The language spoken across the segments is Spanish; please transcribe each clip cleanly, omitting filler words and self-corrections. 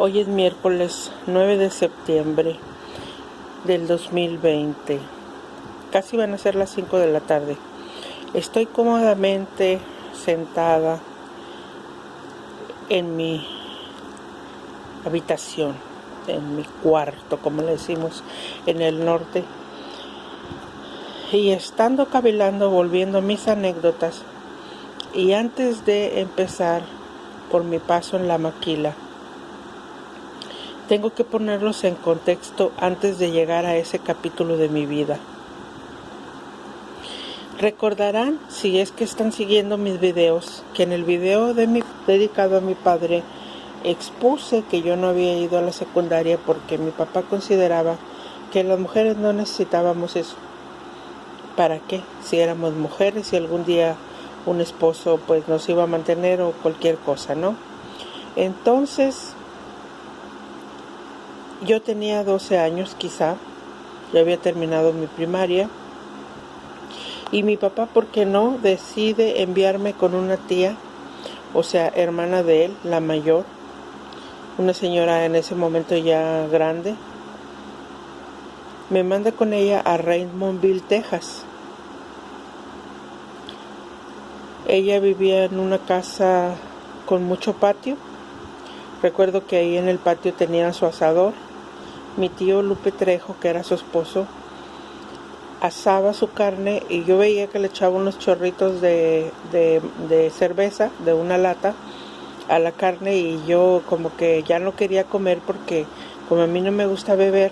Hoy es miércoles 9 de septiembre del 2020. Casi van a ser las 5 de la tarde. Estoy cómodamente sentada en mi habitación, en mi cuarto, como le decimos en el norte. Y estando cavilando, volviendo mis anécdotas. Y antes de empezar por mi paso en la maquila, tengo que ponerlos en contexto antes de llegar a ese capítulo de mi vida. Recordarán, si es que están siguiendo mis videos, que en el video dedicado a mi padre expuse que yo no había ido a la secundaria porque mi papá consideraba que las mujeres no necesitábamos eso. ¿Para qué? Si éramos mujeres y algún día un esposo pues nos iba a mantener o cualquier cosa, ¿no? Entonces, yo tenía 12 años quizá, ya había terminado mi primaria, y mi papá, ¿por qué no?, decide enviarme con una tía, o sea, hermana de él, la mayor, una señora en ese momento ya grande. Me manda con ella a Raymondville, Texas. Ella vivía en una casa con mucho patio. Recuerdo que ahí en el patio tenían su asador. Mi tío Lupe Trejo, que era su esposo, asaba su carne y yo veía que le echaba unos chorritos de cerveza de una lata a la carne, y yo como que ya no quería comer porque como a mí no me gusta beber,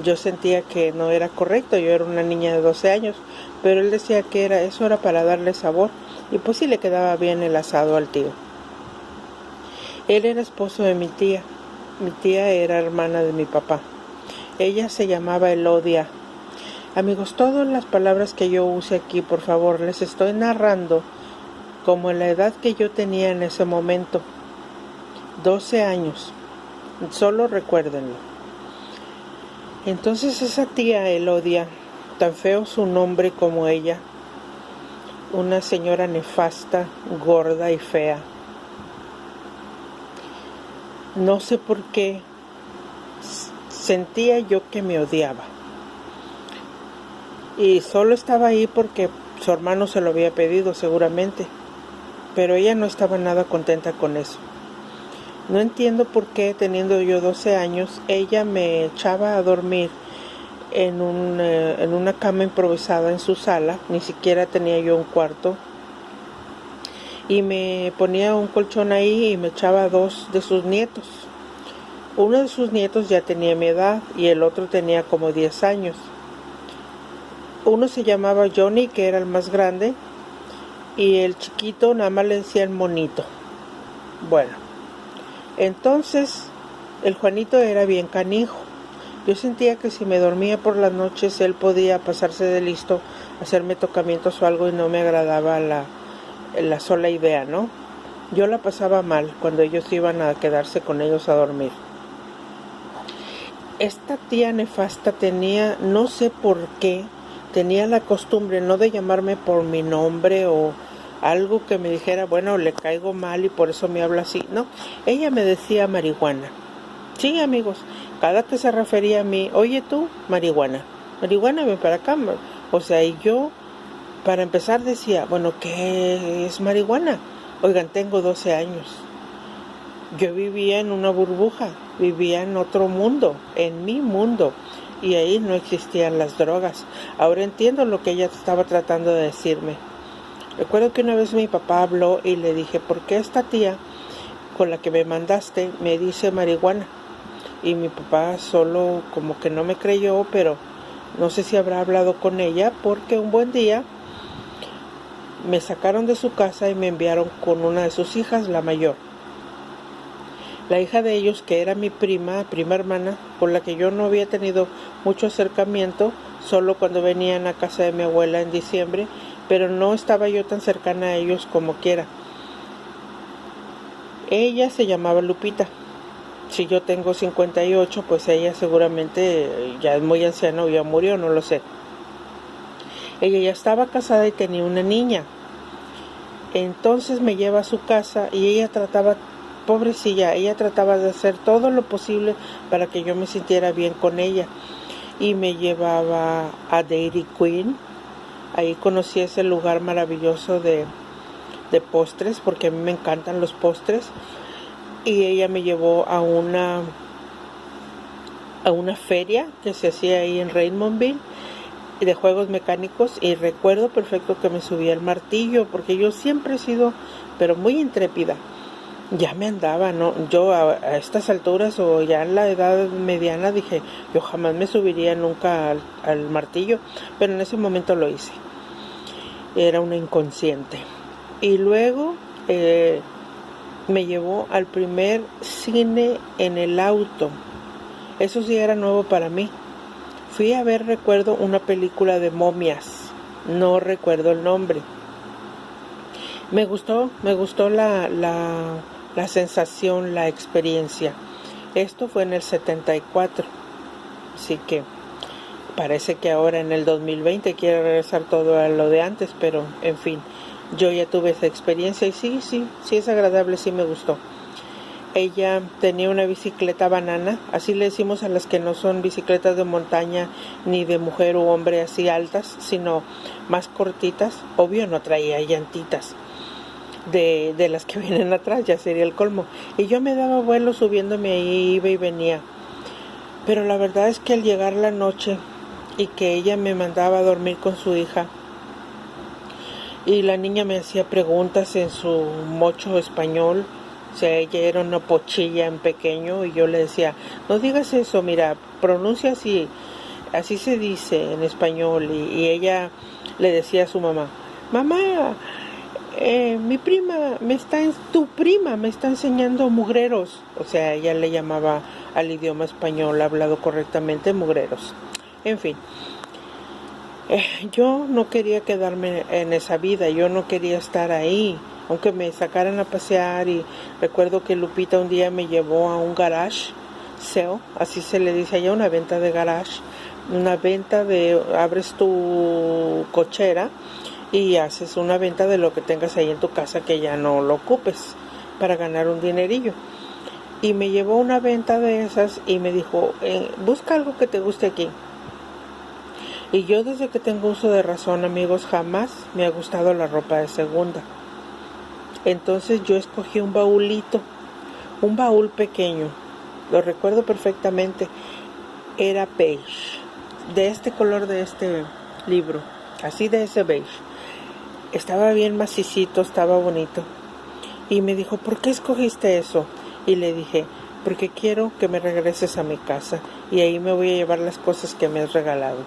yo sentía que no era correcto. Yo era una niña de 12 años, pero él decía que eso era para darle sabor, y pues sí le quedaba bien el asado al tío. Él era esposo de mi tía. Mi tía era hermana de mi papá. Ella se llamaba Elodia. Amigos, todas las palabras que yo use aquí, por favor, les estoy narrando como en la edad que yo tenía en ese momento. 12 años. Solo recuérdenlo. Entonces esa tía Elodia, tan feo su nombre como ella, una señora nefasta, gorda y fea. No sé por qué sentía yo que me odiaba. Y solo estaba ahí porque su hermano se lo había pedido seguramente. Pero ella no estaba nada contenta con eso. No entiendo por qué, teniendo yo 12 años, ella me echaba a dormir en una cama improvisada en su sala. Ni siquiera tenía yo un cuarto. Y me ponía un colchón ahí y me echaba a 2 de sus nietos. Uno de sus nietos ya tenía mi edad y el otro tenía como 10 años. Uno se llamaba Johnny, que era el más grande, y el chiquito nada más le decía el monito. Bueno, entonces el Juanito era bien canijo. Yo sentía que si me dormía por las noches él podía pasarse de listo, hacerme tocamientos o algo, y no me agradaba la sola idea, ¿no? Yo la pasaba mal cuando ellos iban a quedarse con ellos a dormir. Esta tía nefasta tenía, no sé por qué, tenía la costumbre no de llamarme por mi nombre o algo que me dijera, bueno, le caigo mal y por eso me habla así. No, ella me decía marihuana. Sí, amigos, cada que se refería a mí, oye tú, marihuana, ven para acá. O sea, y yo, para empezar, decía, bueno, ¿qué es marihuana? Oigan, tengo 12 años. Yo vivía en una burbuja, vivía en otro mundo, en mi mundo, y ahí no existían las drogas. Ahora entiendo lo que ella estaba tratando de decirme. Recuerdo que una vez mi papá habló y le dije, ¿por qué esta tía con la que me mandaste me dice marihuana? Y mi papá solo como que no me creyó, pero no sé si habrá hablado con ella, porque un buen día me sacaron de su casa y me enviaron con una de sus hijas, la mayor. La hija de ellos, que era mi prima hermana, con la que yo no había tenido mucho acercamiento, solo cuando venían a casa de mi abuela en diciembre, pero no estaba yo tan cercana a ellos como quiera. Ella se llamaba Lupita. Si yo tengo 58, pues ella seguramente ya es muy anciana o ya murió, no lo sé. Ella ya estaba casada y tenía una niña. Entonces me lleva a su casa y ella trataba pobrecilla, ella trataba de hacer todo lo posible para que yo me sintiera bien con ella. Y me llevaba a Dairy Queen. Ahí conocí ese lugar maravilloso de postres, porque a mí me encantan los postres. Y ella me llevó a una feria que se hacía ahí en Raymondville de juegos mecánicos, y recuerdo perfecto que me subí al martillo, porque yo siempre he sido pero muy intrépida. Ya me andaba, ¿no? Yo a estas alturas o ya en la edad mediana dije, yo jamás me subiría nunca al martillo, pero en ese momento lo hice. Era una inconsciente. Y luego me llevó al primer cine en el auto. Eso sí era nuevo para mí. Fui a ver, recuerdo, una película de momias. No recuerdo el nombre. Me gustó la sensación, la experiencia. Esto fue en el 74. Así que parece que ahora en el 2020 quiere regresar todo a lo de antes, pero en fin, yo ya tuve esa experiencia y sí es agradable, sí me gustó. Ella tenía una bicicleta banana, así le decimos a las que no son bicicletas de montaña ni de mujer u hombre así altas, sino más cortitas. Obvio no traía llantitas de las que vienen atrás, ya sería el colmo. Y yo me daba vuelo subiéndome ahí, iba y venía. Pero la verdad es que al llegar la noche y que ella me mandaba a dormir con su hija, y la niña me hacía preguntas en su mocho español. O sea, ella era una pochilla en pequeño, y yo le decía, no digas eso, mira, pronuncia así se dice en español. Y ella le decía a su mamá, mamá, tu prima me está enseñando mugreros. O sea, ella le llamaba al idioma español hablado correctamente mugreros. En fin, yo no quería quedarme en esa vida, yo no quería estar ahí, aunque me sacaran a pasear. Y recuerdo que Lupita un día me llevó a un garage sale, así se le dice allá, una venta de garage, una venta de, abres tu cochera y haces una venta de lo que tengas ahí en tu casa que ya no lo ocupes, para ganar un dinerillo. Y me llevó a una venta de esas y me dijo, busca algo que te guste aquí. Y yo desde que tengo uso de razón, amigos, jamás me ha gustado la ropa de segunda. Entonces yo escogí un baúlito, un baúl pequeño, lo recuerdo perfectamente, era beige, de este color de este libro, así de ese beige. Estaba bien macicito, estaba bonito. Y me dijo, ¿por qué escogiste eso? Y le dije, porque quiero que me regreses a mi casa y ahí me voy a llevar las cosas que me has regalado.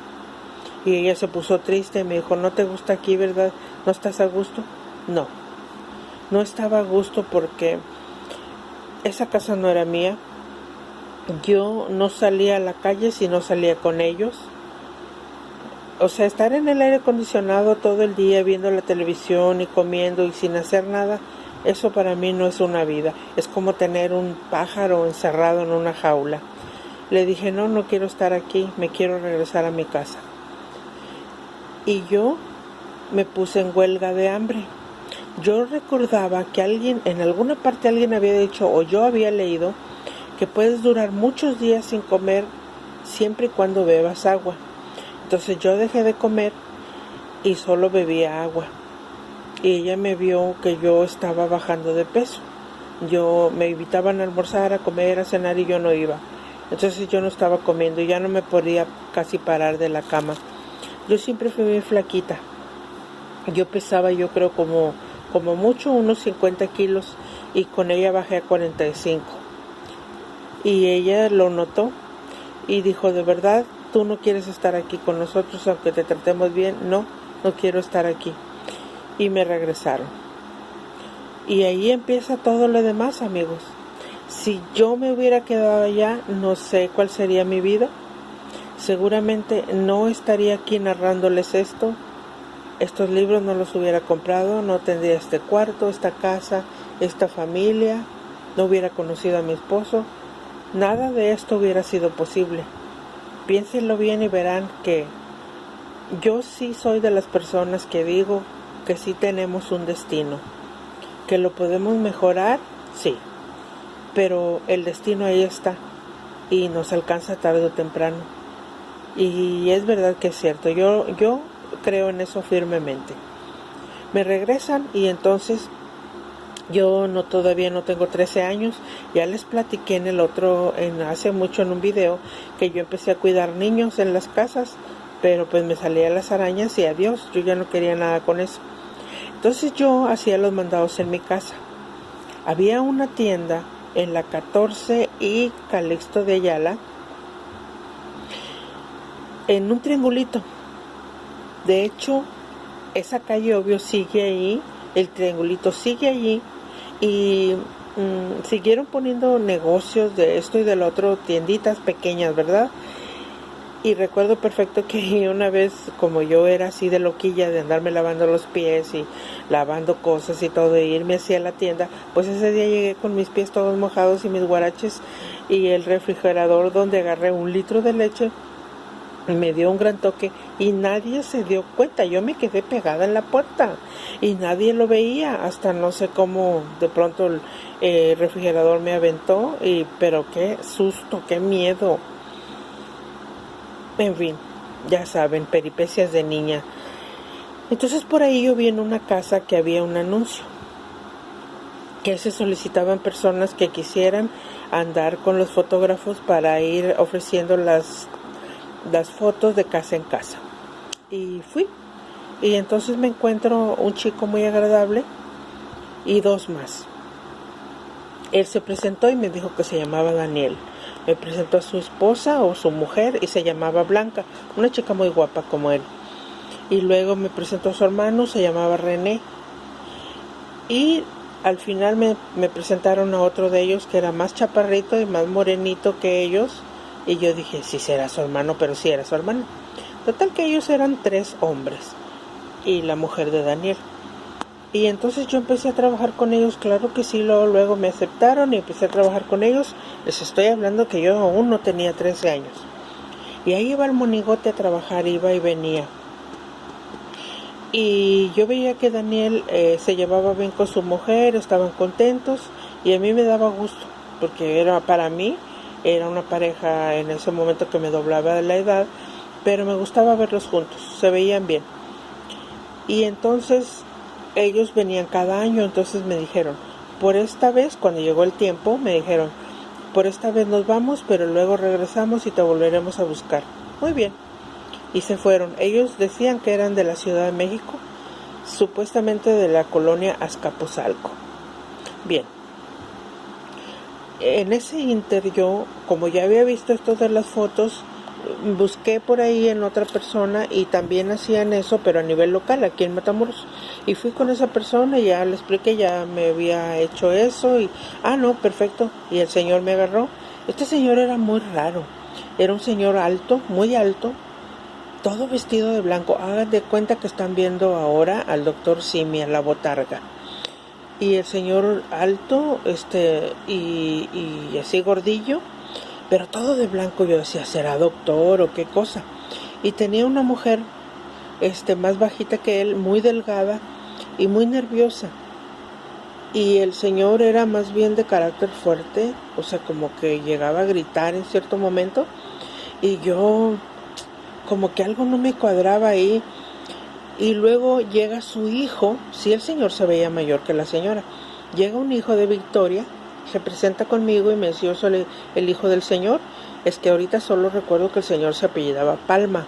Y ella se puso triste y me dijo, ¿no te gusta aquí, verdad? ¿No estás a gusto? No estaba a gusto porque esa casa no era mía. Yo no salía a la calle si no salía con ellos. O sea, estar en el aire acondicionado todo el día viendo la televisión y comiendo y sin hacer nada, eso para mí no es una vida. Es como tener un pájaro encerrado en una jaula. Le dije, no quiero estar aquí, me quiero regresar a mi casa. Y yo me puse en huelga de hambre. Yo recordaba que en alguna parte alguien había dicho, o yo había leído, que puedes durar muchos días sin comer siempre y cuando bebas agua. Entonces yo dejé de comer y solo bebía agua. Y ella me vio que yo estaba bajando de peso. Me invitaban a almorzar, a comer, a cenar y yo no iba. Entonces yo no estaba comiendo y ya no me podía casi parar de la cama. Yo siempre fui muy flaquita. Yo pesaba, yo creo, como mucho unos 50 kilos, y con ella bajé a 45. Y ella lo notó y dijo, ¿de verdad tú no quieres estar aquí con nosotros aunque te tratemos bien? No quiero estar aquí. Y me regresaron. Y ahí empieza todo lo demás, amigos. Si yo me hubiera quedado allá, no sé cuál sería mi vida. Seguramente no estaría aquí narrándoles esto. Estos libros no los hubiera comprado, no tendría este cuarto, esta casa, esta familia, no hubiera conocido a mi esposo. Nada de esto hubiera sido posible. Piénsenlo bien y verán que yo sí soy de las personas que digo que sí tenemos un destino. ¿Que lo podemos mejorar? Sí. pero el destino ahí está y nos alcanza tarde o temprano. Y es verdad que es cierto, yo creo en eso firmemente. Me regresan y entonces yo todavía no tengo 13 años. Ya les platiqué hace mucho en un video, que yo empecé a cuidar niños en las casas, pero pues me salían las arañas y adiós, yo ya no quería nada con eso. Entonces yo hacía los mandados en mi casa. Había una tienda en la 14 y Calixto de Ayala, en un triangulito. De hecho, esa calle obvio sigue ahí, el triangulito sigue allí, y siguieron poniendo negocios de esto y del otro, tienditas pequeñas, ¿verdad? Y recuerdo perfecto que una vez, como yo era así de loquilla de andarme lavando los pies y lavando cosas y todo, e irme hacia la tienda, pues ese día llegué con mis pies todos mojados y mis guaraches, y el refrigerador donde agarré 1 litro de leche me dio un gran toque y nadie se dio cuenta. Yo me quedé pegada en la puerta y nadie lo veía, hasta no sé cómo de pronto el refrigerador me aventó, pero qué susto, qué miedo. En fin, ya saben, peripecias de niña. Entonces por ahí yo vi en una casa que había un anuncio, que se solicitaban personas que quisieran andar con los fotógrafos para ir ofreciendo las fotos de casa en casa. Y fui, y entonces me encuentro un chico muy agradable y 2 más. Él se presentó y me dijo que se llamaba Daniel. Me presentó a su esposa o su mujer y se llamaba Blanca, una chica muy guapa como él. Y luego me presentó a su hermano, se llamaba René. Y al final me presentaron a otro de ellos que era más chaparrito y más morenito que ellos. Y yo dije, sí será su hermano, pero sí era su hermano. Total que ellos eran 3 hombres y la mujer de Daniel. Y entonces yo empecé a trabajar con ellos, claro que sí, luego me aceptaron y empecé a trabajar con ellos. Les estoy hablando que yo aún no tenía 13 años. Y ahí iba el monigote a trabajar, iba y venía. Y yo veía que Daniel se llevaba bien con su mujer, estaban contentos y a mí me daba gusto, porque para mí era una pareja en ese momento que me doblaba de la edad, pero me gustaba verlos juntos, se veían bien. Y entonces ellos venían cada año, entonces me dijeron, por esta vez, cuando llegó el tiempo, me dijeron, por esta vez nos vamos, pero luego regresamos y te volveremos a buscar. Muy bien. Y se fueron. Ellos decían que eran de la Ciudad de México, supuestamente de la colonia Azcapotzalco. Bien. En ese inter yo, como ya había visto esto de las fotos, busqué por ahí en otra persona y también hacían eso, pero a nivel local, aquí en Matamoros. Y fui con esa persona y ya le expliqué, ya me había hecho eso y, no, perfecto. Y el señor me agarró. Este señor era muy raro. Era un señor alto, muy alto, todo vestido de blanco. Hagan de cuenta que están viendo ahora al doctor Simi, a la botarga. Y el señor alto, y así gordillo, pero todo de blanco. Yo decía, ¿será doctor o qué cosa? Y tenía una mujer, más bajita que él, muy delgada y muy nerviosa. Y el señor era más bien de carácter fuerte, o sea, como que llegaba a gritar en cierto momento. Y yo, como que algo no me cuadraba ahí. Y luego llega su hijo, sí, el señor se veía mayor que la señora. Llega un hijo de Victoria, se presenta conmigo y me dice, yo soy el hijo del señor. Es que ahorita solo recuerdo que el señor se apellidaba Palma.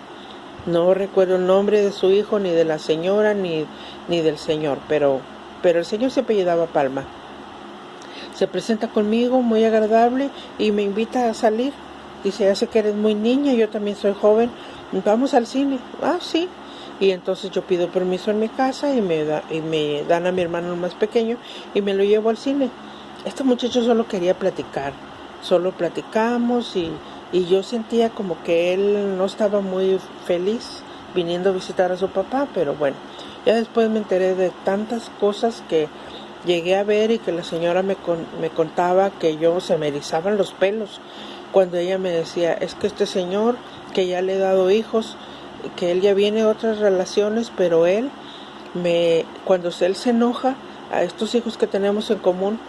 No recuerdo el nombre de su hijo, ni de la señora, ni del señor, pero el señor se apellidaba Palma. Se presenta conmigo, muy agradable, y me invita a salir. Dice, ya sé que eres muy niña, yo también soy joven, vamos al cine. Sí. Y entonces yo pido permiso en mi casa y me dan a mi hermano más pequeño y me lo llevo al cine. Este muchacho solo quería platicar, solo platicamos y yo sentía como que él no estaba muy feliz viniendo a visitar a su papá, pero bueno, ya después me enteré de tantas cosas que llegué a ver y que la señora me contaba que se me erizaban los pelos cuando ella me decía, es que este señor que ya le he dado hijos, que él ya viene de otras relaciones, pero cuando él se enoja, a estos hijos que tenemos en común,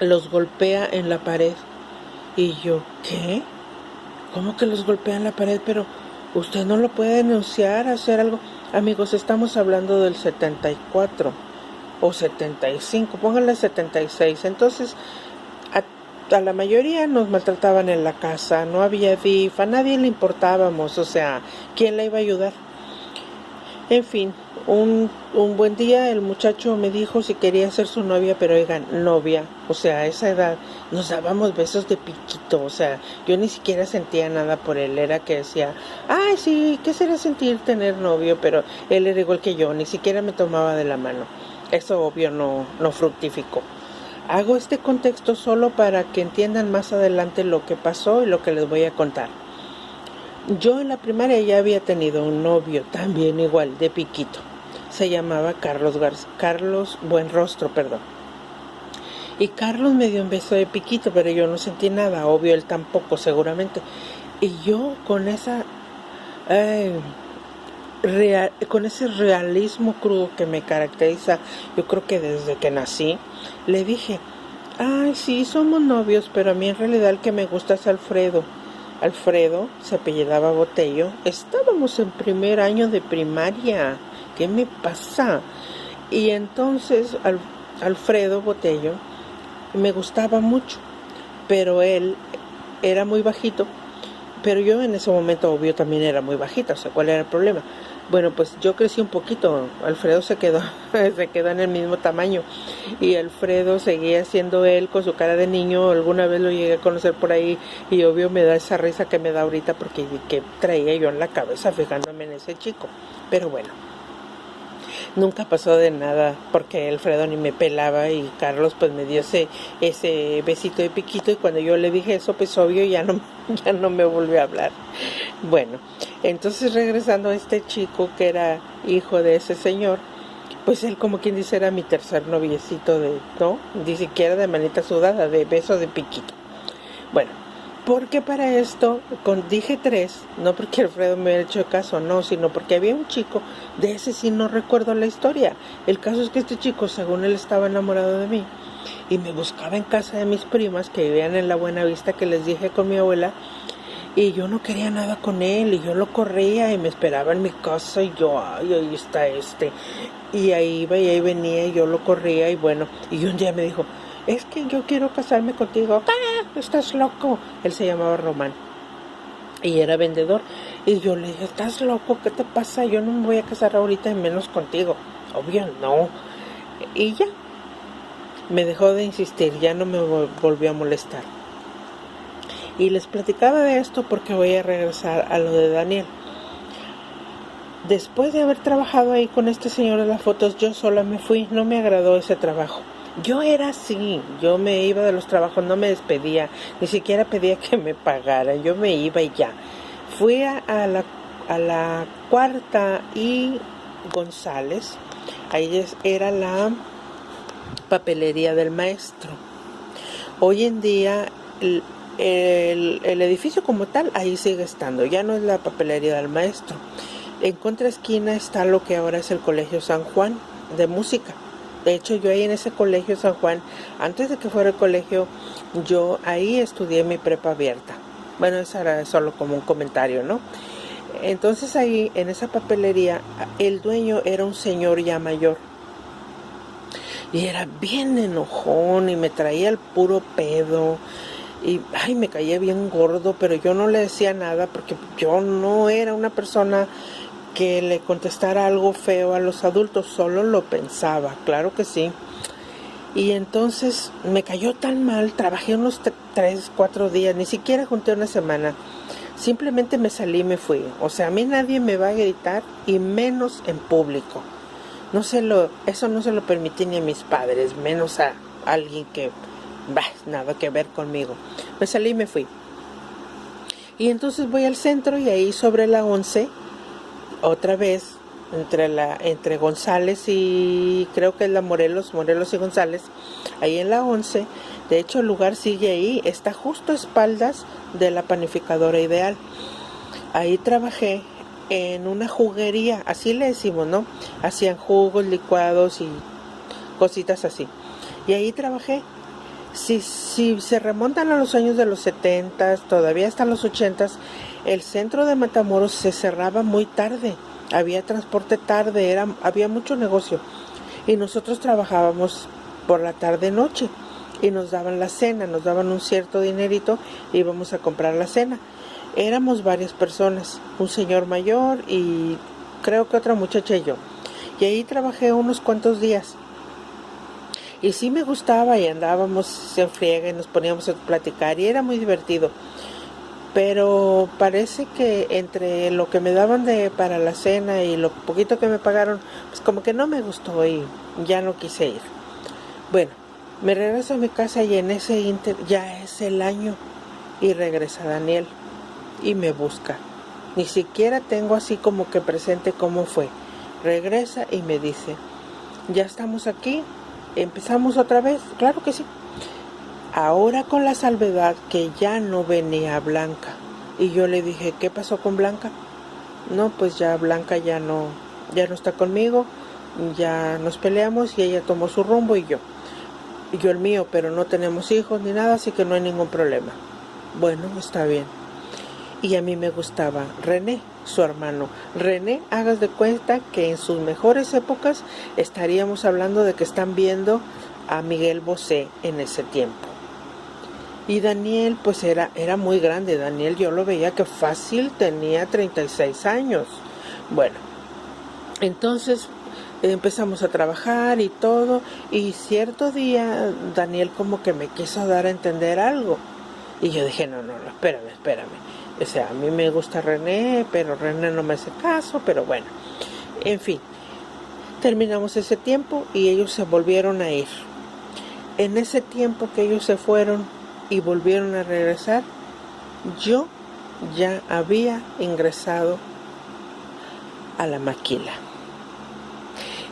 los golpea en la pared. Y yo, ¿qué? ¿Cómo que los golpea en la pared? Pero usted no lo puede denunciar, hacer algo. Amigos, estamos hablando del 74 o 75, pónganle 76. Entonces, a la mayoría nos maltrataban en la casa, no había DIF, a nadie le importábamos, o sea, ¿quién la iba a ayudar? En fin, un buen día el muchacho me dijo si quería ser su novia, pero oigan, novia, o sea, a esa edad nos dábamos besos de piquito, o sea, yo ni siquiera sentía nada por él, era que decía, ay sí, ¿qué será sentir tener novio? Pero él era igual que yo, ni siquiera me tomaba de la mano, eso obvio no fructificó. Hago este contexto solo para que entiendan más adelante lo que pasó y lo que les voy a contar. Yo en la primaria ya había tenido un novio, también igual, de piquito. Se llamaba Carlos Buenrostro. Y Carlos me dio un beso de piquito, pero yo no sentí nada, obvio, él tampoco, seguramente. Y yo con esa... con ese realismo crudo que me caracteriza, yo creo que desde que nací, le dije, ay sí, somos novios, pero a mí en realidad el que me gusta es Alfredo. Alfredo se apellidaba Botello. Estábamos en primer año de primaria. ¿Qué me pasa? Y entonces Alfredo Botello me gustaba mucho, pero él era muy bajito. Pero yo en ese momento, obvio, también era muy bajita, o sea, ¿cuál era el problema? Bueno, pues yo crecí un poquito, Alfredo se quedó en el mismo tamaño, y Alfredo seguía siendo él con su cara de niño. Alguna vez lo llegué a conocer por ahí, y obvio me da esa risa que me da ahorita, porque ¿qué traía yo en la cabeza fijándome en ese chico? Pero bueno, nunca pasó de nada, porque Alfredo ni me pelaba, y Carlos pues me dio ese besito de piquito, y cuando yo le dije eso, pues obvio ya no me volvió a hablar. Bueno, entonces regresando a este chico que era hijo de ese señor, pues él, como quien dice, era mi tercer noviecito, no, ni siquiera de manita sudada, de beso de piquito. Bueno, porque para esto dije 3, no porque Alfredo me hubiera hecho caso, no, sino porque había un chico, de ese sí no recuerdo la historia. El caso es que este chico, según él, estaba enamorado de mí y me buscaba en casa de mis primas que vivían en la Buenavista, que les dije con mi abuela, y yo no quería nada con él, y yo lo corría y me esperaba en mi casa, y yo, ay, ahí está y ahí iba y ahí venía, y yo lo corría, y bueno, y un día me dijo, es que yo quiero casarme contigo. ¿Qué? ¿Estás loco? Él se llamaba Román y era vendedor, y yo le dije, ¿estás loco? ¿Qué te pasa? Yo no me voy a casar ahorita, y menos contigo. Obvio no. Y ya, me dejó de insistir, ya no me volvió a molestar. Y les platicaba de esto porque voy a regresar a lo de Daniel. Después de haber trabajado ahí con este señor de las fotos, yo sola me fui, no me agradó ese trabajo. Yo era así, yo me iba de los trabajos, no me despedía, ni siquiera pedía que me pagaran, yo me iba y ya. Fui a la Cuarta y González, ahí era la papelería del maestro. Hoy en día el edificio como tal ahí sigue estando, ya no es la papelería del maestro. En contraesquina está lo que ahora es el Colegio San Juan de música. De hecho, yo ahí en ese Colegio San Juan, antes de que fuera el colegio, yo ahí estudié mi prepa abierta. Bueno, eso era solo como un comentario, ¿no? Entonces ahí, en esa papelería, el dueño era un señor ya mayor. Y era bien enojón y me traía el puro pedo. Y ay, me caía bien gordo, pero yo no le decía nada porque yo no era una persona que le contestara algo feo a los adultos, solo lo pensaba, claro que sí. Y entonces me cayó tan mal, trabajé unos 3, 4 días, ni siquiera junté una semana, simplemente me salí y me fui. O sea, a mí nadie me va a gritar, y menos en público. Eso no se lo permití ni a mis padres, menos a alguien que nada que ver conmigo. Me salí y me fui. Y entonces voy al centro, y ahí sobre la 11, otra vez, entre González y creo que es la Morelos y González, ahí en la 11, de hecho el lugar sigue ahí, está justo a espaldas de la panificadora Ideal. Ahí trabajé en una juguería, así le decimos, ¿no? Hacían jugos, licuados y cositas así. Y ahí trabajé. Si se remontan a los años de los 70, todavía hasta los 80, el centro de Matamoros se cerraba muy tarde. Había transporte tarde, había mucho negocio. Y nosotros trabajábamos por la tarde-noche. Y nos daban la cena, nos daban un cierto dinerito y íbamos a comprar la cena. Éramos varias personas, un señor mayor y creo que otra muchacha y yo. Y ahí trabajé unos cuantos días. Y sí me gustaba y andábamos en friega y nos poníamos a platicar y era muy divertido. Pero parece que entre lo que me daban para la cena y lo poquito que me pagaron, pues como que no me gustó y ya no quise ir. Bueno, me regreso a mi casa y en ese inter ya es el año y regresa Daniel y me busca. Ni siquiera tengo así como que presente cómo fue. Regresa y me dice, ¿ya estamos aquí? ¿Empezamos otra vez? Claro que sí. Ahora con la salvedad que ya no venía Blanca. Y yo le dije, ¿qué pasó con Blanca? No, pues ya Blanca ya no está conmigo, ya nos peleamos y ella tomó su rumbo y yo el mío, pero no tenemos hijos ni nada, así que no hay ningún problema. Bueno, está bien. Y a mí me gustaba René, su hermano. René, hagas de cuenta que en sus mejores épocas estaríamos hablando de que están viendo a Miguel Bosé en ese tiempo. Y Daniel, pues era muy grande. Daniel yo lo veía que fácil tenía 36 años. Bueno, entonces empezamos a trabajar y todo. Y cierto día Daniel como que me quiso dar a entender algo. Y yo dije, no, espérame. O sea, a mí me gusta René, pero René no me hace caso, pero bueno. En fin, terminamos ese tiempo y ellos se volvieron a ir. En ese tiempo que ellos se fueron y volvieron a regresar, yo ya había ingresado a la maquila.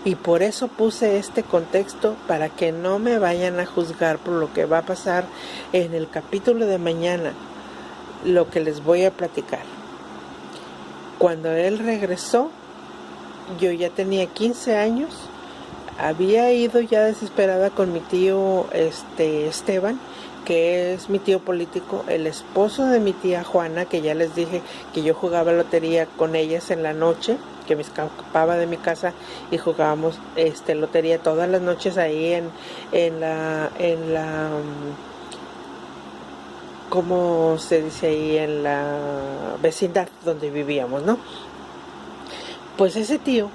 Y por eso puse este contexto para que no me vayan a juzgar por lo que va a pasar en el capítulo de mañana, lo que les voy a platicar. Cuando él regresó, yo ya tenía 15 años, había ido ya desesperada con mi tío Esteban, que es mi tío político, el esposo de mi tía Juana, que ya les dije que yo jugaba lotería con ellas en la noche, que me escapaba de mi casa y jugábamos lotería todas las noches ahí en la ¿cómo se dice ahí? En la vecindad donde vivíamos, ¿no? Pues ese tío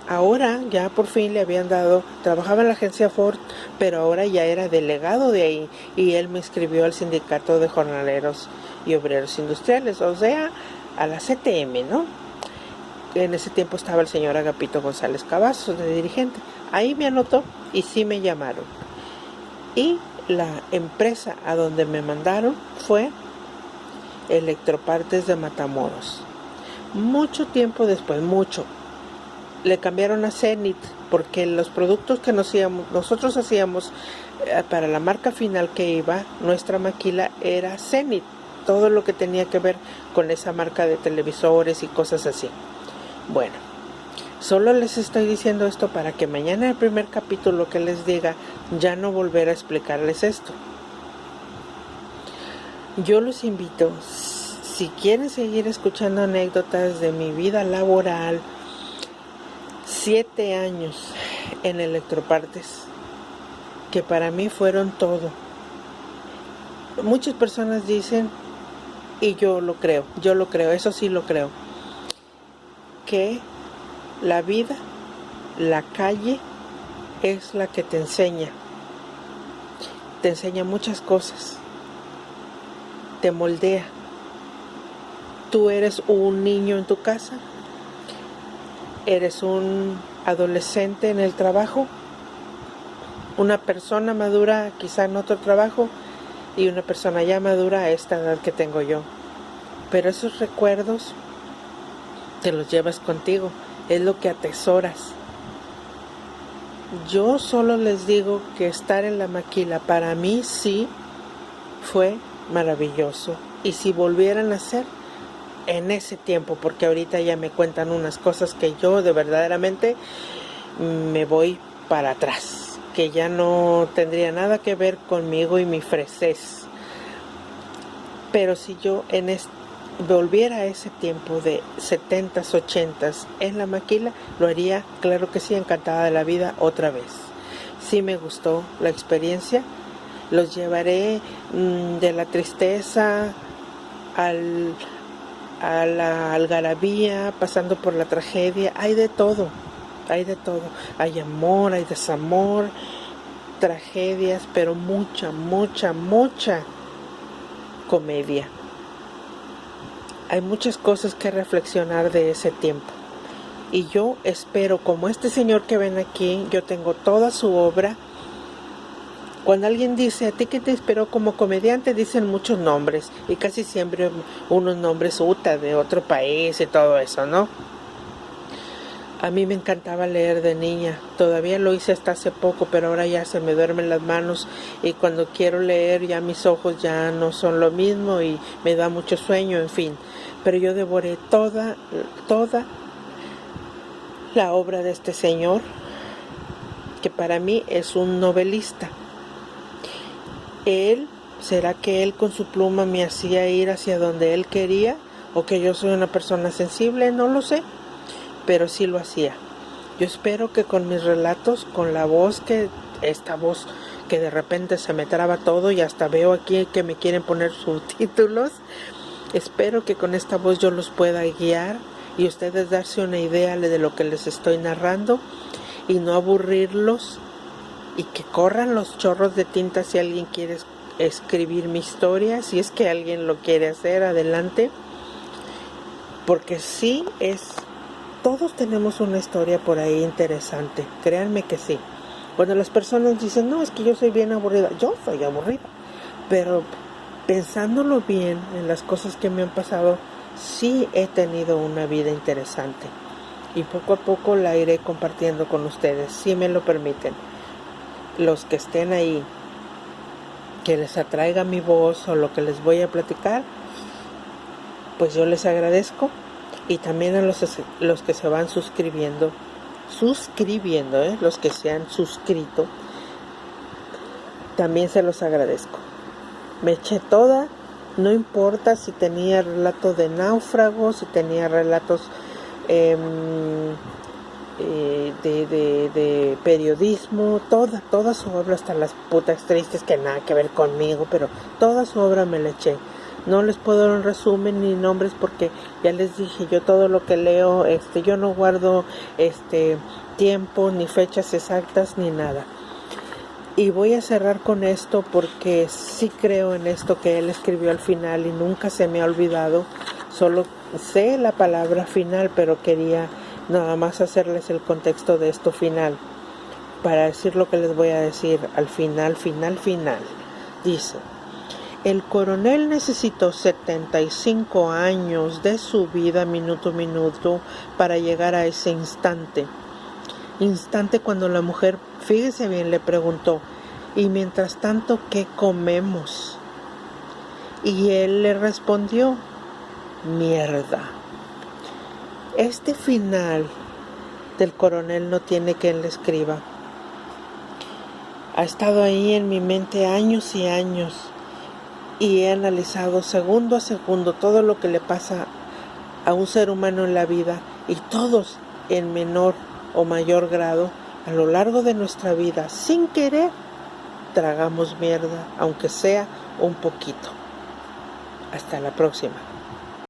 ahora ya por fin le habían dado, trabajaba en la agencia Ford, pero ahora ya era delegado de ahí y él me inscribió al sindicato de jornaleros y obreros industriales, o sea, a la CTM, ¿no? En ese tiempo estaba el señor Agapito González Cavazos de dirigente. Ahí me anotó y sí me llamaron. Y la empresa a donde me mandaron fue Electropartes de Matamoros. Mucho tiempo después, le cambiaron a Zenith porque los productos que nosotros hacíamos para la marca final que iba, nuestra maquila era Zenith. Todo lo que tenía que ver con esa marca de televisores y cosas así. Bueno, solo les estoy diciendo esto para que mañana el primer capítulo que les diga ya no volver a explicarles esto. Yo los invito, si quieren seguir escuchando anécdotas de mi vida laboral, 7 años en Electropartes, que para mí fueron todo. Muchas personas dicen, y yo lo creo, eso sí lo creo, que la vida, la calle, es la que te enseña muchas cosas, te moldea. Tú eres un niño en tu casa, eres un adolescente en el trabajo, una persona madura quizá en otro trabajo y una persona ya madura a esta edad que tengo yo. Pero esos recuerdos te los llevas contigo, es lo que atesoras. Yo solo les digo que estar en la maquila para mí sí fue maravilloso. Y si volvieran a hacer en ese tiempo, porque ahorita ya me cuentan unas cosas que yo de verdaderamente me voy para atrás. que ya no tendría nada que ver conmigo y mi fresez. Pero si yo volviera a ese tiempo de 70s, 80s en la maquila, lo haría, claro que sí, encantada de la vida otra vez. Sí me gustó la experiencia, los llevaré de la tristeza a la algarabía, pasando por la tragedia, hay de todo, hay amor, hay desamor, tragedias, pero mucha comedia. Hay muchas cosas que reflexionar de ese tiempo. Y yo espero, como este señor que ven aquí, yo tengo toda su obra. Cuando alguien dice, ¿a ti qué te inspiró como comediante? Dicen muchos nombres. Y casi siempre unos nombres de otro país y todo eso, ¿no? A mí me encantaba leer de niña. Todavía lo hice hasta hace poco, pero ahora ya se me duermen las manos. Y cuando quiero leer, ya mis ojos ya no son lo mismo y me da mucho sueño, en fin. Pero yo devoré toda la obra de este señor, que para mí es un novelista. ¿Será que él con su pluma me hacía ir hacia donde él quería? ¿O que yo soy una persona sensible? No lo sé, pero sí lo hacía. Yo espero que con mis relatos, con la voz esta voz que de repente se me traba todo y hasta veo aquí que me quieren poner subtítulos, espero que con esta voz yo los pueda guiar y ustedes darse una idea de lo que les estoy narrando y no aburrirlos, y que corran los chorros de tinta si alguien quiere escribir mi historia, si es que alguien lo quiere hacer, adelante, porque sí todos tenemos una historia por ahí interesante, créanme que sí. Cuando las personas dicen, no, es que yo soy bien aburrida, yo soy aburrida, pero pensándolo bien en las cosas que me han pasado, sí he tenido una vida interesante y poco a poco la iré compartiendo con ustedes, si me lo permiten. Los que estén ahí, que les atraiga mi voz o lo que les voy a platicar, pues yo les agradezco. Y también a los que se van suscribiendo, los que se han suscrito, también se los agradezco. Me eché toda, no importa si tenía relatos de náufragos, si tenía relatos de periodismo, toda su obra, hasta las putas tristes que nada que ver conmigo, pero toda su obra me la eché. No les puedo dar un resumen ni nombres porque ya les dije, yo todo lo que leo, yo no guardo tiempo ni fechas exactas ni nada. Y voy a cerrar con esto porque sí creo en esto que él escribió al final y nunca se me ha olvidado. Solo sé la palabra final, pero quería nada más hacerles el contexto de esto final para decir lo que les voy a decir al final. Dice: el coronel necesitó 75 años de su vida, minuto a minuto, para llegar a ese instante cuando la mujer, fíjese bien, le preguntó, y mientras tanto, ¿qué comemos? Y él le respondió, mierda. Este final del coronel no tiene quien le escriba. Ha estado ahí en mi mente años y años, y he analizado segundo a segundo todo lo que le pasa a un ser humano en la vida, y todos en menor o mayor grado a lo largo de nuestra vida, sin querer, tragamos mierda, aunque sea un poquito. Hasta la próxima.